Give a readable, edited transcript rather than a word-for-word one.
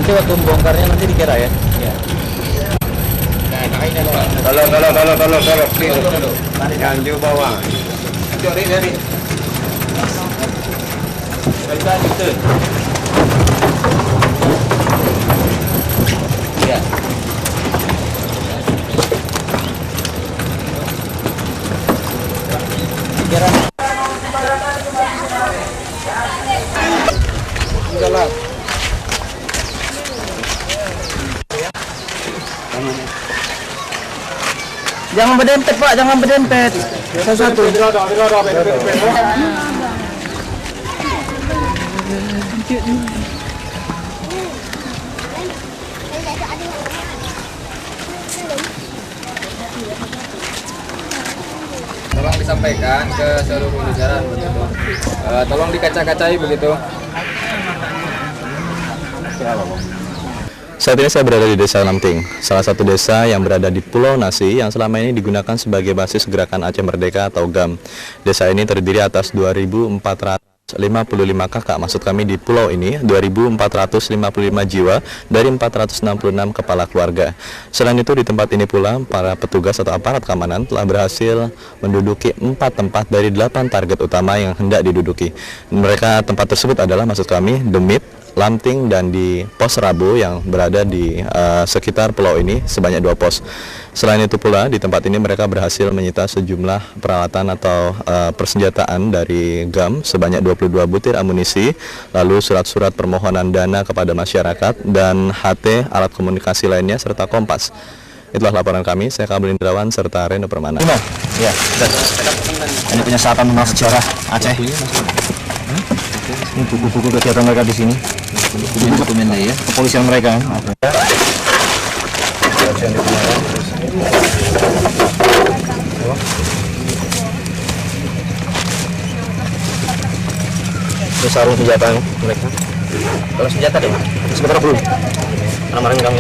Nanti waktu bongkarnya nanti dikira ya. Iya. Kalau. Jangan di bawah. Dari. Kita gitu. Iya. Dikira. Enggak. Jangan berdempet Pak, jangan berdempet. Satu-satu. Tolong disampaikan ke seluruh jajaran begitu. Tolong dikaca-kacai begitu. Saat ini saya berada di Desa Lamting, salah satu desa yang berada di Pulau Nasi yang selama ini digunakan sebagai basis Gerakan Aceh Merdeka atau GAM. Desa ini terdiri atas 2.455 kakak, maksud kami di pulau ini 2.455 jiwa dari 466 kepala keluarga. Selain itu di tempat ini pula para petugas atau aparat keamanan telah berhasil menduduki 4 tempat dari 8 target utama yang hendak diduduki. Mereka tempat tersebut adalah maksud kami Demit, Lamting, dan di pos Rabu yang berada di sekitar pulau ini sebanyak 2 pos. Selain itu pula di tempat ini mereka berhasil menyita sejumlah peralatan atau persenjataan dari GAM sebanyak 22 butir amunisi, lalu surat-surat permohonan dana kepada masyarakat dan HT alat komunikasi lainnya serta kompas. Itulah laporan kami, saya Kabel Indrawan serta Reno Permana. Ya, ini punya sarapan mengenal sejarah Aceh. Ini buku-buku kegiatan mereka di sini. Buku dokumen ya. Kepolisian mereka. Ini sarung senjata mereka. Kalau senjata deh, sebentar belum. Kemarin kami